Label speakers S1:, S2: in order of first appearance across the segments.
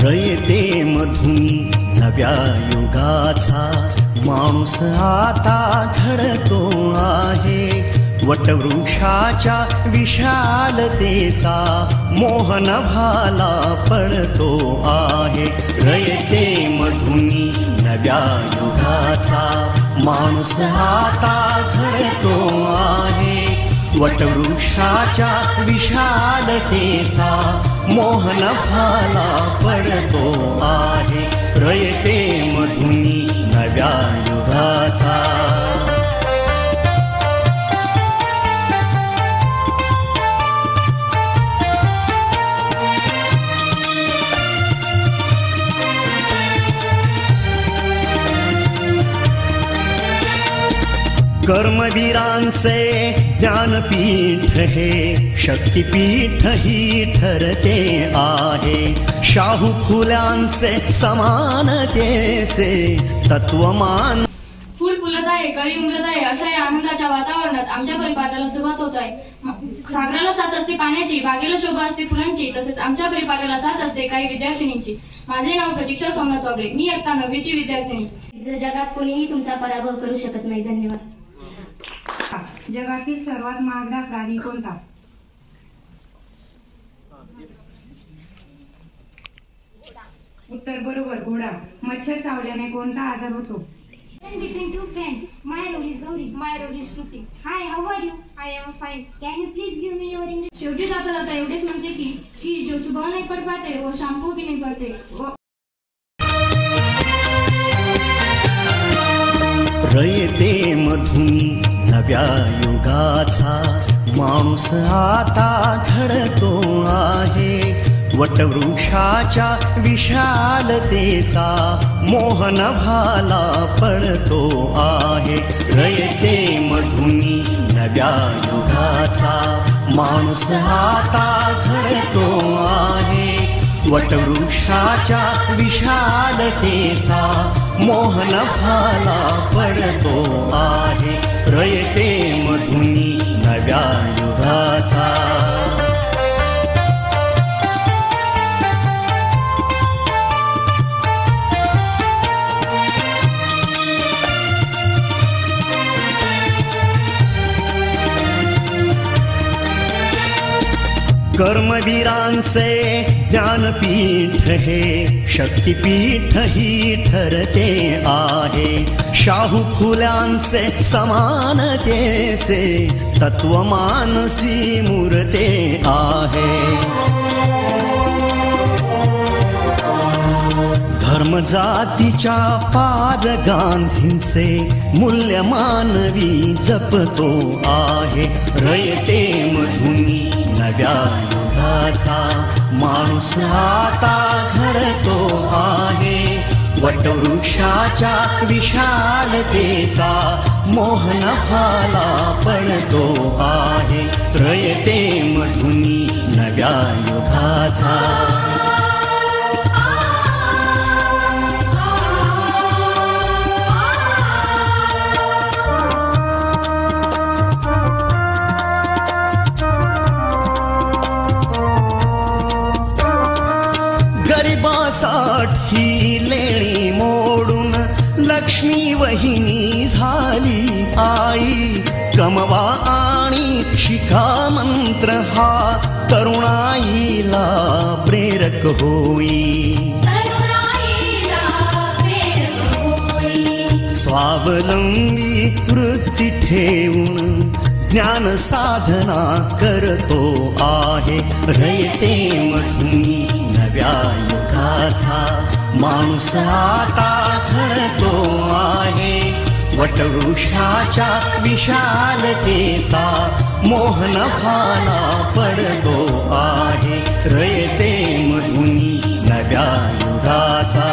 S1: रयते मधुनी नव्या युगाचा माणूस आता घडतो आहे. वटवृक्षाच्या विशालतेचा मोहन भाला पडतो आहे. रयते मधुनी नव्या युगाचा माणूस आता घडतो आहे. वटवृक्षाच्या विशालतेचा मोहन भाला पडतो आहे. रयते मधुनी नव्या युगाचा. कर्मवीरांचे ज्ञानपीठ हे शक्तिपीठ ही ठरते आहे. शाहू फुल्यांचे समानतेचे तत्वमान.
S2: फुल फुलत आहे, कळी उमलत आहे, अशा या आनंदाच्या वातावरणात आमच्या परिपाठाला सुरुवात होत आहे. सागराला साथ असते पाण्याची, बागेला शोभा असते फुलांची, तसेच आमच्या परिपाठाला साथ असते काही विद्यार्थिनींची. माझे नाव प्रतीक्षा सोमनाथ वाबळे, मी इयत्ता 9वीची विद्यार्थिनी.
S3: जगात कोणीही तुमचा पराभव करू शकत नाही. धन्यवाद.
S4: जगातील सर्वात महागडा प्राणी कोणता? उत्तर बरोबर, घोडा. मच्छर चावल्याने कोणता आजार होतो?
S5: Between two friends. My role is Gauri. My role is Shruti. Hi, how are you? I am fine. Can you please give me your English?
S2: शेवटी जाता जाता एवढेच म्हणते की जो सुबह नहीं पढ़ पाते वो शाम को भी नहीं पढ़ते.
S1: रयते मधुनी नव्या युगाचा माणूस आता घडतो आहे. वटवृक्षाच्या विशालतेचा मोहन भाला पडतो आहे. रयते मधुनी नव्या युगाचा माणूस आता घडतो आहे. वटवृक्षाच्या विशालतेचा मोहन भाला पडतो आहे. रयते मधुनी नव्या युगाचा. कर्मवीरांचे ज्ञानपीठ हे शक्तिपीठ ही ठरते आहे. शाहू फुल्यांचे समानतेचे तत्वमानसी मूर्ते आहे. धर्म जातीच्या पाद गांधींचे मूल्य मानवी जपतो आहे. रयते मधुनी नव्या युगाचा माणूस आता घडतो आहे. वटवृक्षाच्या विशालतेचा मोहन भाला पडतो आहे. रयते मधुनी नव्या युगाचा. गरिबासाठी लेणी मोडून लक्ष्मी वहिनी झाली आई. कमवा आणि शिका मंत्र हा तरुणाईला प्रेरक होई. स्वावलंबी वृत्ती ठेवून ज्ञान साधना करतो आहे. रयते मधुनी नव्या युगाचा माणूस आता घडतो आहे. वटवृक्षाच्या विशालतेचा मोहन भाला पडतो आहे. रयते मधुनी नव्या युगाचा.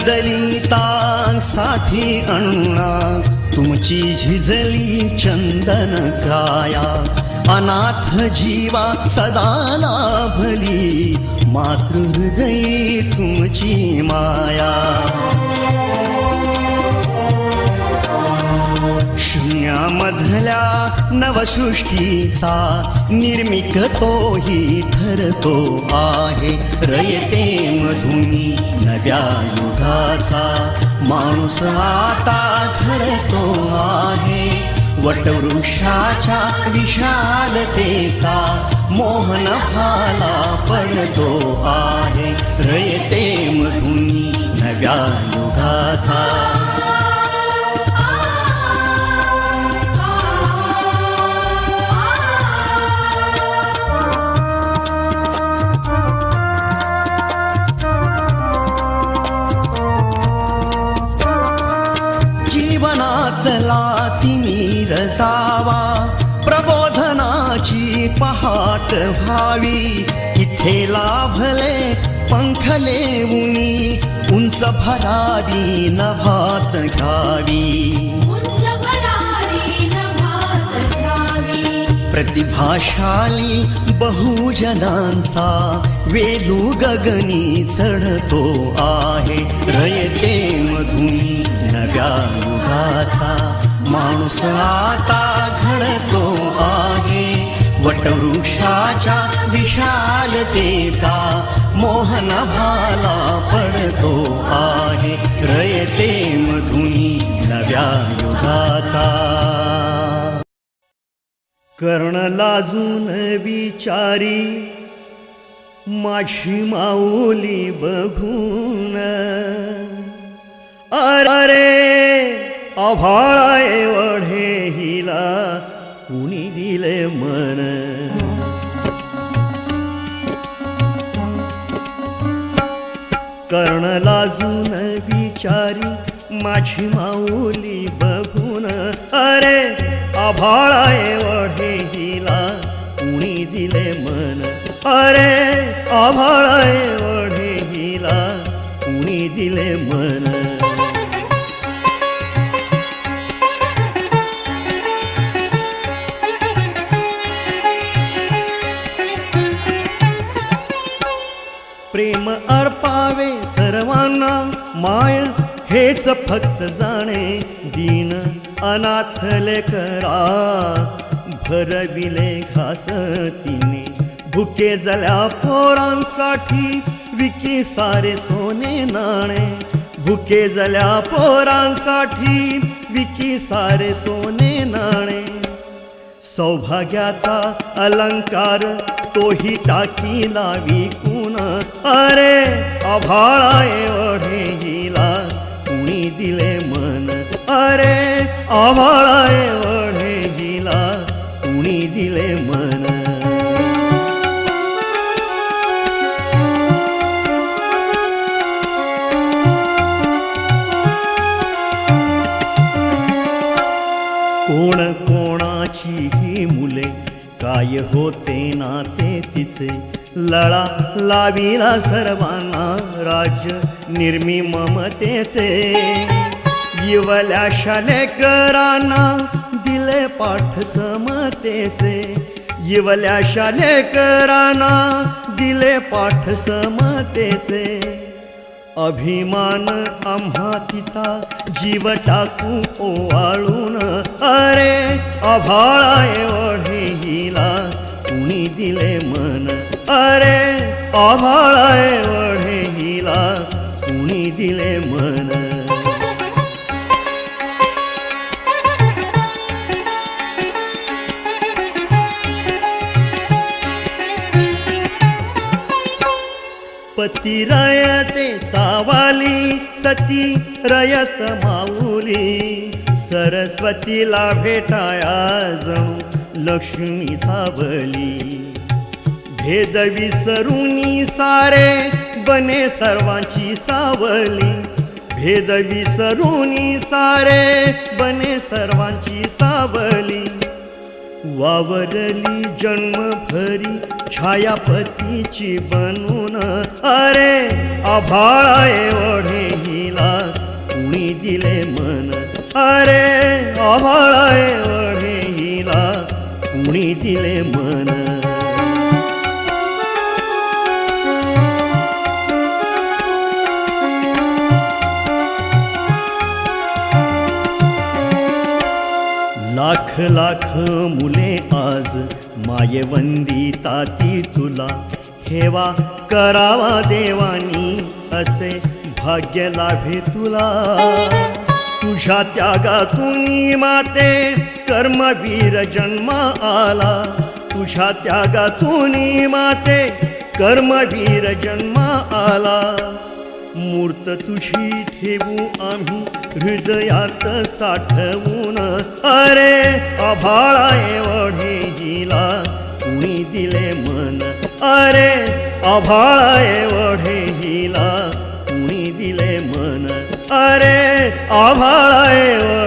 S1: दलितांसाठी अण्णा तुमची झिजली चंदन काया. अनाथ जीवा सदा लाभली मातृहृदयी तुमची माया शून्यामधल्या नवसृष्टीचा निर्मिक तोही ठरतो आहे रयते मधुनी नव्या युगाचा माणूस आता घडतो आहे वटवृक्षाच्या विशालतेचा मोहन भाला पडतो आहे रयते मधुनी नव्या युगाचा जीवनातला तिमिर जावा प्रबोधनाची पहाट व्हावी इथे लाभले पंखले उनी उंच भरारी नभात घ्यावी प्रतिभाशाली बहुजनांचा वेलू गगनी चढतो आहे रयते मधुनी नव्या युगाचा माणूस आता घडतो आहे वटवृक्षाच्या विशालतेचा मोहन भाला पडतो आहे रयते मधुनी नव्या युगाचा कर्ण लाजून विचारी माझी माऊली बघून अरे आभाळा एवढे हिला कुणी दिले मन कर्ण लाजून विचारी माझी माऊली बघून अरे आभाळा एवढे हिला कुणी दिले मन अरे आभाळा एवढे हिला कुणी दिले मन प्रेम अर्पावे सर्वांना माय हेच फक्त जाणे दीन अनाथ लेकरा भरविले घास तिने भुके जल्या पोरांसाठी विकी सारे सोने नाणे भुके जल्या पोरांसाठी विकी सारे सोने नाणे सौभाग्याचा अलंकार तोही टाकीला विकून अरे आभाळा एवढे हिला कुणी दिले मन अरे आभाळा एवढे हिला कुणी दिले मन कोण कोणाची ही मुले काय होते नाते तिचे लळा लाविला सर्वांना राज्य निर्मी ममतेचे इवल्याशा लेकरांना दिले पाठ समतेचे इवल्याशा लेकरांना दिले पाठ समतेचे अभिमान आम्हा तिचा जीव टाकू ओवाळून अरे आभाळा एवढे हिला कुणी दिले मन अरे आभाळा एवढे हिला कुणी दिले मन पती रयतेचा वाली सती रयत माऊली सरस्वतीला भेटाया जणू लक्ष्मी धावली भेद विसरूनी सारे बने सर्वांची सावली भेद विसरूनी सारे बने सर्वांची सावली वावरली जन्मभरी छायापतीची बनून अरे आभाळा एवढे हिला कुणी दिले मन अरे आभाळा एवढे हिला कुणी दिले मन. लाख लाख मुले आज मायवंदी ताती तुला, हेवा करावा देवानी असे भाग्य लाभे तुला. तुझ्या त्यागातून माते कर्मवीर जन्मा आला, तुझ्या त्यागातून माते कर्मवीर जन्मा आला. मूर्त तुझी ठेवू आम्ही हृदयात साठवून, अरे आभाळा एवढे हिला कुणी दिले मन. अरे आभाळा एवढे हिला कुणी दिले मन. अरे आभाळा एवढे